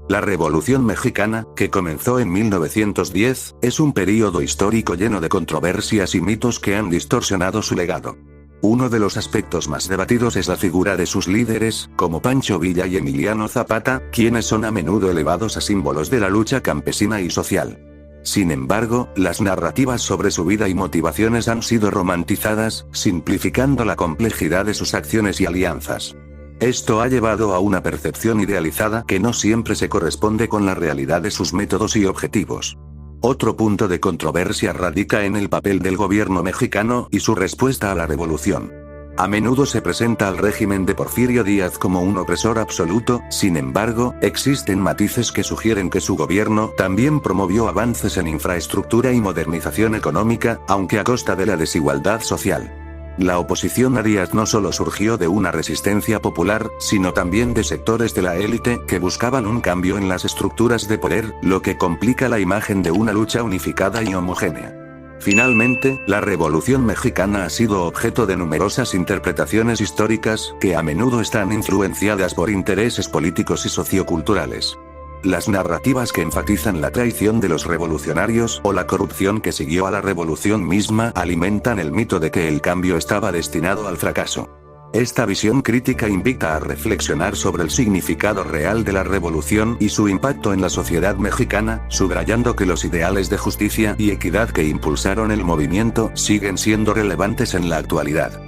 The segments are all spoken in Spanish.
La Revolución Mexicana, que comenzó en 1910, es un período histórico lleno de controversias y mitos que han distorsionado su legado. Uno de los aspectos más debatidos es la figura de sus líderes, como Pancho Villa y Emiliano Zapata, quienes son a menudo elevados a símbolos de la lucha campesina y social. Sin embargo, las narrativas sobre su vida y motivaciones han sido romantizadas, simplificando la complejidad de sus acciones y alianzas. Esto ha llevado a una percepción idealizada que no siempre se corresponde con la realidad de sus métodos y objetivos. Otro punto de controversia radica en el papel del gobierno mexicano y su respuesta a la revolución. A menudo se presenta al régimen de Porfirio Díaz como un opresor absoluto, sin embargo, existen matices que sugieren que su gobierno también promovió avances en infraestructura y modernización económica, aunque a costa de la desigualdad social. La oposición a Díaz no solo surgió de una resistencia popular, sino también de sectores de la élite que buscaban un cambio en las estructuras de poder, lo que complica la imagen de una lucha unificada y homogénea. Finalmente, la Revolución Mexicana ha sido objeto de numerosas interpretaciones históricas, que a menudo están influenciadas por intereses políticos y socioculturales. Las narrativas que enfatizan la traición de los revolucionarios o la corrupción que siguió a la revolución misma alimentan el mito de que el cambio estaba destinado al fracaso. Esta visión crítica invita a reflexionar sobre el significado real de la revolución y su impacto en la sociedad mexicana, subrayando que los ideales de justicia y equidad que impulsaron el movimiento siguen siendo relevantes en la actualidad.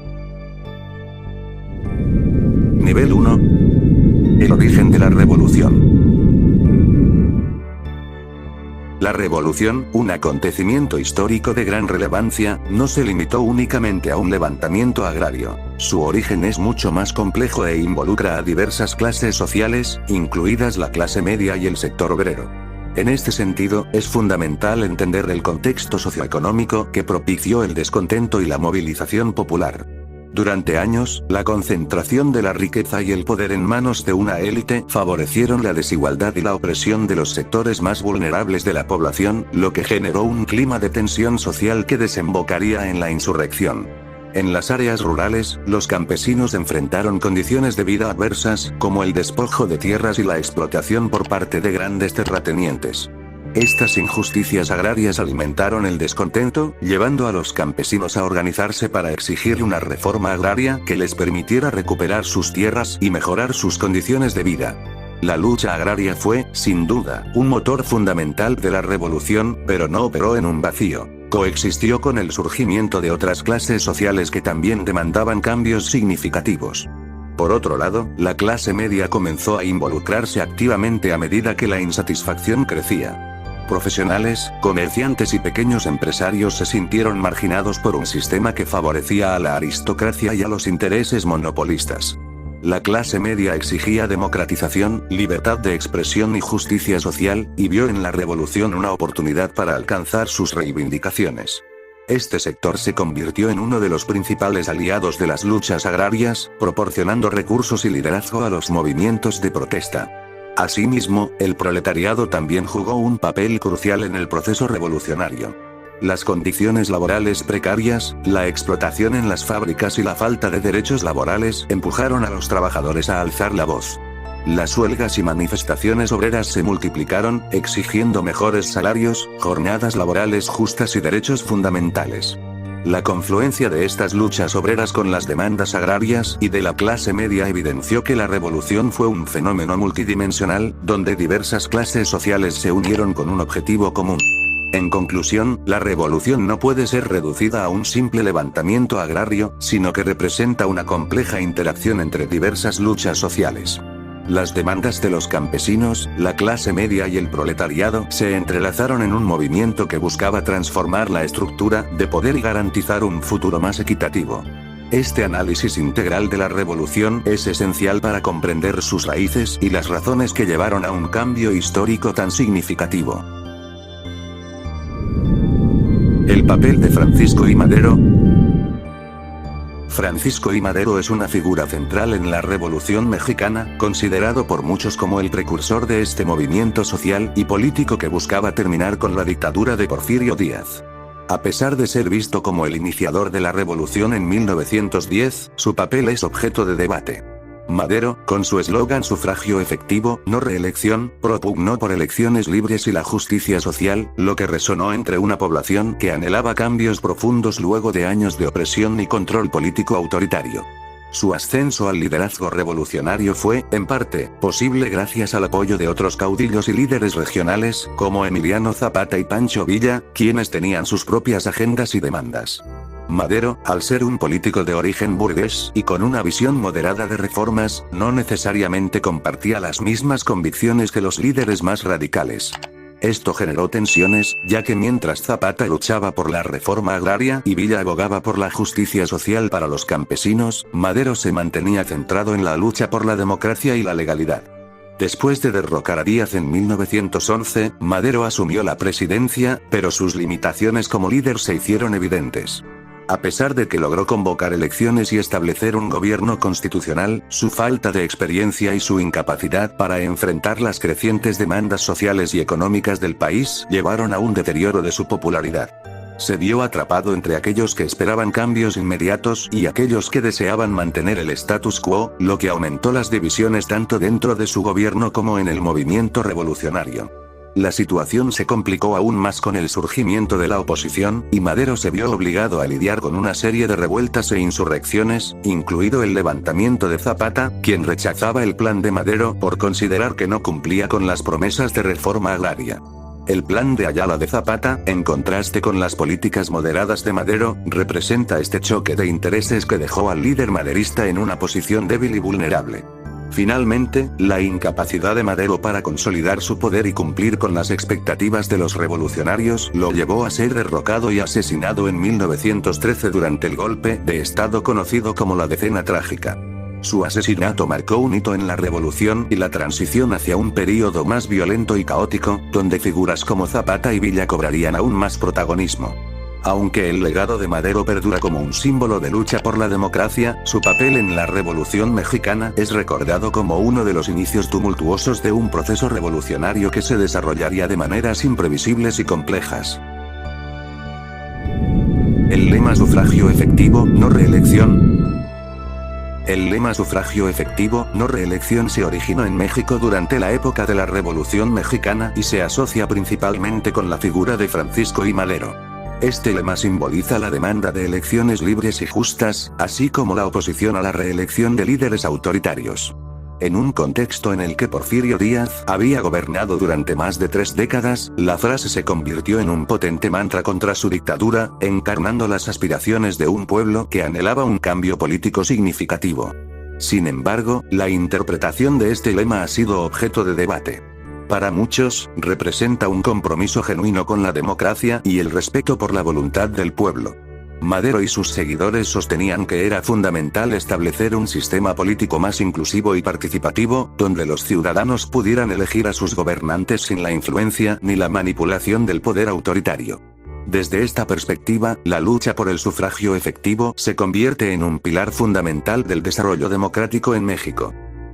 Nivel 1. El origen de la revolución. La revolución, un acontecimiento histórico de gran relevancia, no se limitó únicamente a un levantamiento agrario. Su origen es mucho más complejo e involucra a diversas clases sociales, incluidas la clase media y el sector obrero. En este sentido, es fundamental entender el contexto socioeconómico que propició el descontento y la movilización popular. Durante años, la concentración de la riqueza y el poder en manos de una élite favorecieron la desigualdad y la opresión de los sectores más vulnerables de la población, lo que generó un clima de tensión social que desembocaría en la insurrección. En las áreas rurales, los campesinos enfrentaron condiciones de vida adversas, como el despojo de tierras y la explotación por parte de grandes terratenientes. Estas injusticias agrarias alimentaron el descontento, llevando a los campesinos a organizarse para exigir una reforma agraria que les permitiera recuperar sus tierras y mejorar sus condiciones de vida. La lucha agraria fue, sin duda, un motor fundamental de la revolución, pero no operó en un vacío. Coexistió con el surgimiento de otras clases sociales que también demandaban cambios significativos. Por otro lado, la clase media comenzó a involucrarse activamente a medida que la insatisfacción crecía. Profesionales, comerciantes y pequeños empresarios se sintieron marginados por un sistema que favorecía a la aristocracia y a los intereses monopolistas. La clase media exigía democratización, libertad de expresión y justicia social, y vio en la revolución una oportunidad para alcanzar sus reivindicaciones. Este sector se convirtió en uno de los principales aliados de las luchas agrarias, proporcionando recursos y liderazgo a los movimientos de protesta. Asimismo, el proletariado también jugó un papel crucial en el proceso revolucionario. Las condiciones laborales precarias, la explotación en las fábricas y la falta de derechos laborales empujaron a los trabajadores a alzar la voz. Las huelgas y manifestaciones obreras se multiplicaron, exigiendo mejores salarios, jornadas laborales justas y derechos fundamentales. La confluencia de estas luchas obreras con las demandas agrarias y de la clase media evidenció que la revolución fue un fenómeno multidimensional, donde diversas clases sociales se unieron con un objetivo común. En conclusión, la revolución no puede ser reducida a un simple levantamiento agrario, sino que representa una compleja interacción entre diversas luchas sociales. Las demandas de los campesinos, la clase media y el proletariado se entrelazaron en un movimiento que buscaba transformar la estructura de poder y garantizar un futuro más equitativo. Este análisis integral de la revolución es esencial para comprender sus raíces y las razones que llevaron a un cambio histórico tan significativo. El papel de Francisco I. Madero. Francisco I. Madero es una figura central en la Revolución Mexicana, considerado por muchos como el precursor de este movimiento social y político que buscaba terminar con la dictadura de Porfirio Díaz. A pesar de ser visto como el iniciador de la revolución en 1910, su papel es objeto de debate. Madero, con su eslogan sufragio efectivo, no reelección, propugnó por elecciones libres y la justicia social, lo que resonó entre una población que anhelaba cambios profundos luego de años de opresión y control político autoritario. Su ascenso al liderazgo revolucionario fue, en parte, posible gracias al apoyo de otros caudillos y líderes regionales, como Emiliano Zapata y Pancho Villa, quienes tenían sus propias agendas y demandas. Madero, al ser un político de origen burgués y con una visión moderada de reformas, no necesariamente compartía las mismas convicciones que los líderes más radicales. Esto generó tensiones, ya que mientras Zapata luchaba por la reforma agraria y Villa abogaba por la justicia social para los campesinos, Madero se mantenía centrado en la lucha por la democracia y la legalidad. Después de derrocar a Díaz en 1911, Madero asumió la presidencia, pero sus limitaciones como líder se hicieron evidentes. A pesar de que logró convocar elecciones y establecer un gobierno constitucional, su falta de experiencia y su incapacidad para enfrentar las crecientes demandas sociales y económicas del país llevaron a un deterioro de su popularidad. Se vio atrapado entre aquellos que esperaban cambios inmediatos y aquellos que deseaban mantener el status quo, lo que aumentó las divisiones tanto dentro de su gobierno como en el movimiento revolucionario. La situación se complicó aún más con el surgimiento de la oposición, y Madero se vio obligado a lidiar con una serie de revueltas e insurrecciones, incluido el levantamiento de Zapata, quien rechazaba el plan de Madero por considerar que no cumplía con las promesas de reforma agraria. El plan de Ayala de Zapata, en contraste con las políticas moderadas de Madero, representa este choque de intereses que dejó al líder maderista en una posición débil y vulnerable. Finalmente, la incapacidad de Madero para consolidar su poder y cumplir con las expectativas de los revolucionarios lo llevó a ser derrocado y asesinado en 1913 durante el golpe de Estado conocido como la Decena Trágica. Su asesinato marcó un hito en la revolución y la transición hacia un período más violento y caótico, donde figuras como Zapata y Villa cobrarían aún más protagonismo. Aunque el legado de Madero perdura como un símbolo de lucha por la democracia, su papel en la Revolución Mexicana es recordado como uno de los inicios tumultuosos de un proceso revolucionario que se desarrollaría de maneras imprevisibles y complejas. El lema sufragio efectivo, no reelección. El lema sufragio efectivo, no reelección se originó en México durante la época de la Revolución Mexicana y se asocia principalmente con la figura de Francisco I. Madero. Este lema simboliza la demanda de elecciones libres y justas, así como la oposición a la reelección de líderes autoritarios. En un contexto en el que Porfirio Díaz había gobernado durante más de 3 décadas, la frase se convirtió en un potente mantra contra su dictadura, encarnando las aspiraciones de un pueblo que anhelaba un cambio político significativo. Sin embargo, la interpretación de este lema ha sido objeto de debate. Para muchos, representa un compromiso genuino con la democracia y el respeto por la voluntad del pueblo. Madero y sus seguidores sostenían que era fundamental establecer un sistema político más inclusivo y participativo, donde los ciudadanos pudieran elegir a sus gobernantes sin la influencia ni la manipulación del poder autoritario. Desde esta perspectiva, la lucha por el sufragio efectivo se convierte en un pilar fundamental del desarrollo democrático en México.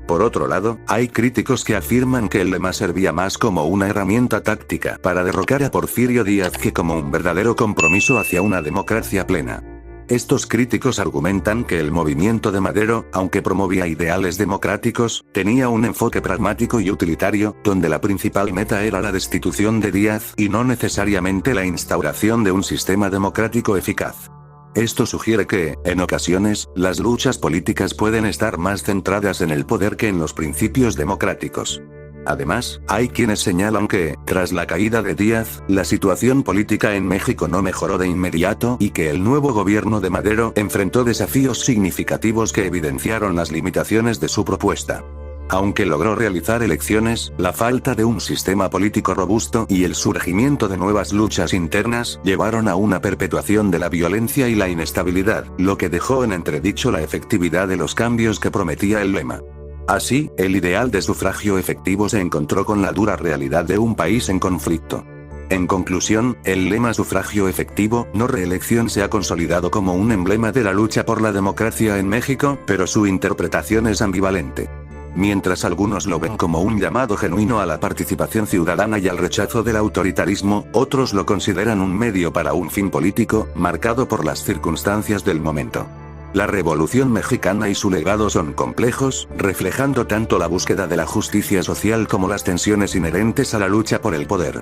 Por otro lado, hay críticos que afirman que el lema servía más como una herramienta táctica para derrocar a Porfirio Díaz que como un verdadero compromiso hacia una democracia plena. Estos críticos argumentan que el movimiento de Madero, aunque promovía ideales democráticos, tenía un enfoque pragmático y utilitario, donde la principal meta era la destitución de Díaz y no necesariamente la instauración de un sistema democrático eficaz. Esto sugiere que, en ocasiones, las luchas políticas pueden estar más centradas en el poder que en los principios democráticos. Además, hay quienes señalan que, tras la caída de Díaz, la situación política en México no mejoró de inmediato y que el nuevo gobierno de Madero enfrentó desafíos significativos que evidenciaron las limitaciones de su propuesta. Aunque logró realizar elecciones, la falta de un sistema político robusto y el surgimiento de nuevas luchas internas llevaron a una perpetuación de la violencia y la inestabilidad, lo que dejó en entredicho la efectividad de los cambios que prometía el lema. Así, el ideal de sufragio efectivo se encontró con la dura realidad de un país en conflicto. En conclusión, el lema sufragio efectivo, no reelección se ha consolidado como un emblema de la lucha por la democracia en México, pero su interpretación es ambivalente. Mientras algunos lo ven como un llamado genuino a la participación ciudadana y al rechazo del autoritarismo, otros lo consideran un medio para un fin político, marcado por las circunstancias del momento. La Revolución Mexicana y su legado son complejos, reflejando tanto la búsqueda de la justicia social como las tensiones inherentes a la lucha por el poder.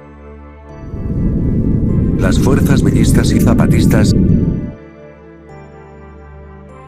Las fuerzas villistas y zapatistas.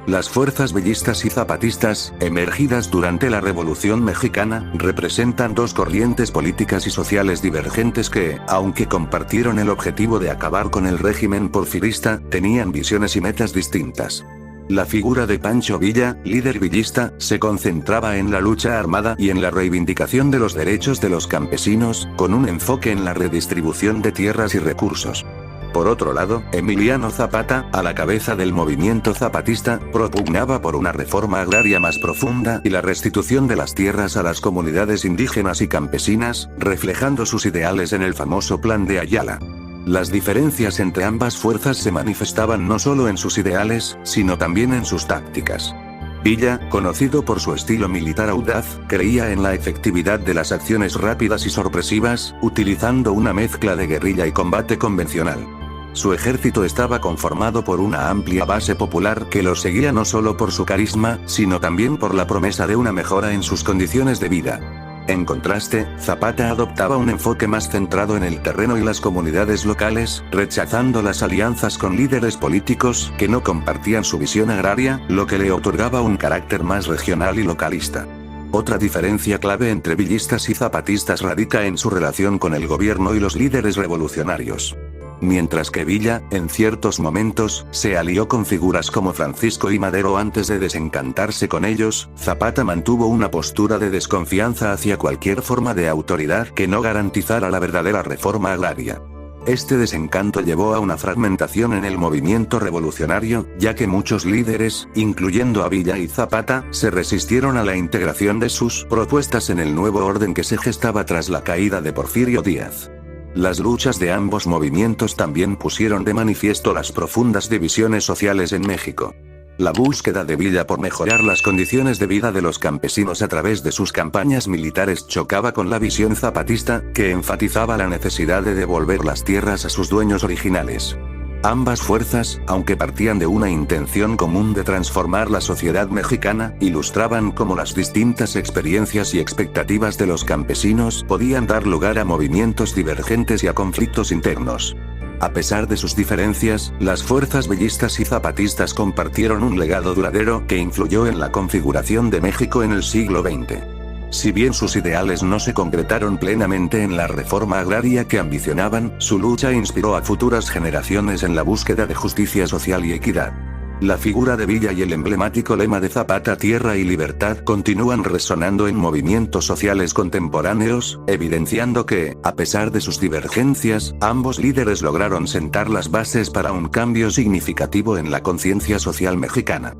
Las fuerzas villistas y zapatistas, emergidas durante la Revolución Mexicana, representan dos corrientes políticas y sociales divergentes que, aunque compartieron el objetivo de acabar con el régimen porfirista, tenían visiones y metas distintas. La figura de Pancho Villa, líder villista, se concentraba en la lucha armada y en la reivindicación de los derechos de los campesinos, con un enfoque en la redistribución de tierras y recursos. Por otro lado, Emiliano Zapata, a la cabeza del movimiento zapatista, propugnaba por una reforma agraria más profunda y la restitución de las tierras a las comunidades indígenas y campesinas, reflejando sus ideales en el famoso Plan de Ayala. Las diferencias entre ambas fuerzas se manifestaban no solo en sus ideales, sino también en sus tácticas. Villa, conocido por su estilo militar audaz, creía en la efectividad de las acciones rápidas y sorpresivas, utilizando una mezcla de guerrilla y combate convencional. Su ejército estaba conformado por una amplia base popular que lo seguía no solo por su carisma, sino también por la promesa de una mejora en sus condiciones de vida. En contraste, Zapata adoptaba un enfoque más centrado en el terreno y las comunidades locales, rechazando las alianzas con líderes políticos que no compartían su visión agraria, lo que le otorgaba un carácter más regional y localista. Otra diferencia clave entre villistas y zapatistas radica en su relación con el gobierno y los líderes revolucionarios. Mientras que Villa, en ciertos momentos, se alió con figuras como Francisco I. Madero antes de desencantarse con ellos, Zapata mantuvo una postura de desconfianza hacia cualquier forma de autoridad que no garantizara la verdadera reforma agraria. Este desencanto llevó a una fragmentación en el movimiento revolucionario, ya que muchos líderes, incluyendo a Villa y Zapata, se resistieron a la integración de sus propuestas en el nuevo orden que se gestaba tras la caída de Porfirio Díaz. Las luchas de ambos movimientos también pusieron de manifiesto las profundas divisiones sociales en México. La búsqueda de Villa por mejorar las condiciones de vida de los campesinos a través de sus campañas militares chocaba con la visión zapatista, que enfatizaba la necesidad de devolver las tierras a sus dueños originales. Ambas fuerzas, aunque partían de una intención común de transformar la sociedad mexicana, ilustraban cómo las distintas experiencias y expectativas de los campesinos podían dar lugar a movimientos divergentes y a conflictos internos. A pesar de sus diferencias, las fuerzas villistas y zapatistas compartieron un legado duradero que influyó en la configuración de México en el siglo XX. Si bien sus ideales no se concretaron plenamente en la reforma agraria que ambicionaban, su lucha inspiró a futuras generaciones en la búsqueda de justicia social y equidad. La figura de Villa y el emblemático lema de Zapata, Tierra y Libertad, continúan resonando en movimientos sociales contemporáneos, evidenciando que, a pesar de sus divergencias, ambos líderes lograron sentar las bases para un cambio significativo en la conciencia social mexicana.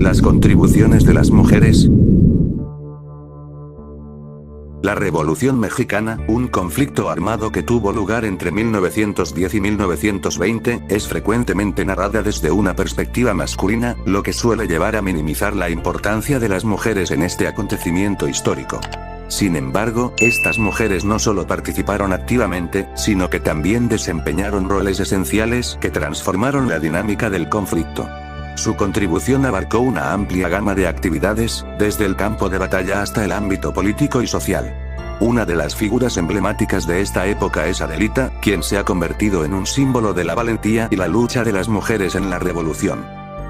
Las contribuciones de las mujeres. La Revolución Mexicana, un conflicto armado que tuvo lugar entre 1910 y 1920, es frecuentemente narrada desde una perspectiva masculina, lo que suele llevar a minimizar la importancia de las mujeres en este acontecimiento histórico. Sin embargo, estas mujeres no solo participaron activamente, sino que también desempeñaron roles esenciales que transformaron la dinámica del conflicto. Su contribución abarcó una amplia gama de actividades, desde el campo de batalla hasta el ámbito político y social. Una de las figuras emblemáticas de esta época es Adelita, quien se ha convertido en un símbolo de la valentía y la lucha de las mujeres en la revolución.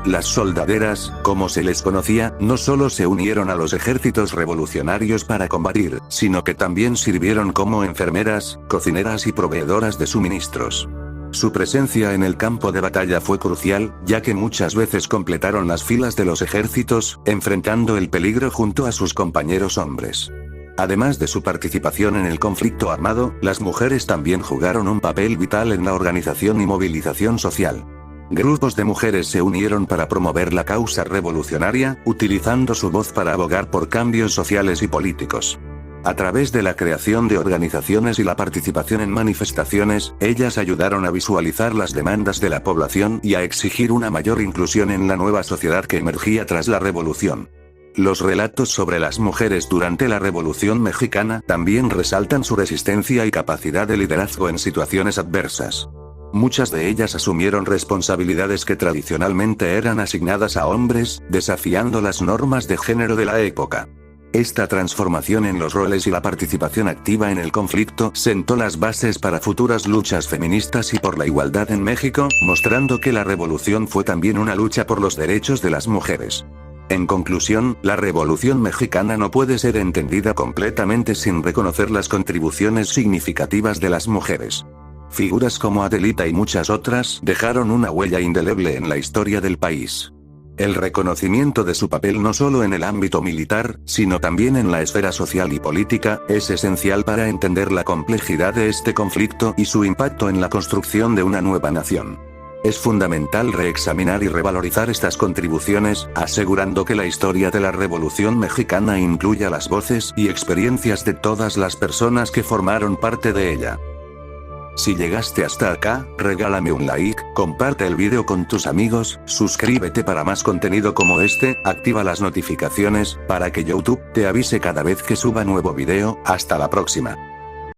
Las soldaderas, como se les conocía, no solo se unieron a los ejércitos revolucionarios para combatir, sino que también sirvieron como enfermeras, cocineras y proveedoras de suministros. Su presencia en el campo de batalla fue crucial, ya que muchas veces completaron las filas de los ejércitos, enfrentando el peligro junto a sus compañeros hombres. Además de su participación en el conflicto armado, las mujeres también jugaron un papel vital en la organización y movilización social. Grupos de mujeres se unieron para promover la causa revolucionaria, utilizando su voz para abogar por cambios sociales y políticos. A través de la creación de organizaciones y la participación en manifestaciones, ellas ayudaron a visualizar las demandas de la población y a exigir una mayor inclusión en la nueva sociedad que emergía tras la revolución. Los relatos sobre las mujeres durante la Revolución Mexicana también resaltan su resistencia y capacidad de liderazgo en situaciones adversas. Muchas de ellas asumieron responsabilidades que tradicionalmente eran asignadas a hombres, desafiando las normas de género de la época. Esta transformación en los roles y la participación activa en el conflicto sentó las bases para futuras luchas feministas y por la igualdad en México, mostrando que la revolución fue también una lucha por los derechos de las mujeres. En conclusión, la Revolución Mexicana no puede ser entendida completamente sin reconocer las contribuciones significativas de las mujeres. Figuras como Adelita y muchas otras dejaron una huella indeleble en la historia del país. El reconocimiento de su papel no solo en el ámbito militar, sino también en la esfera social y política, es esencial para entender la complejidad de este conflicto y su impacto en la construcción de una nueva nación. Es fundamental reexaminar y revalorizar estas contribuciones, asegurando que la historia de la Revolución Mexicana incluya las voces y experiencias de todas las personas que formaron parte de ella. Si llegaste hasta acá, regálame un like, comparte el video con tus amigos, suscríbete para más contenido como este, activa las notificaciones, para que YouTube te avise cada vez que suba nuevo video. Hasta la próxima.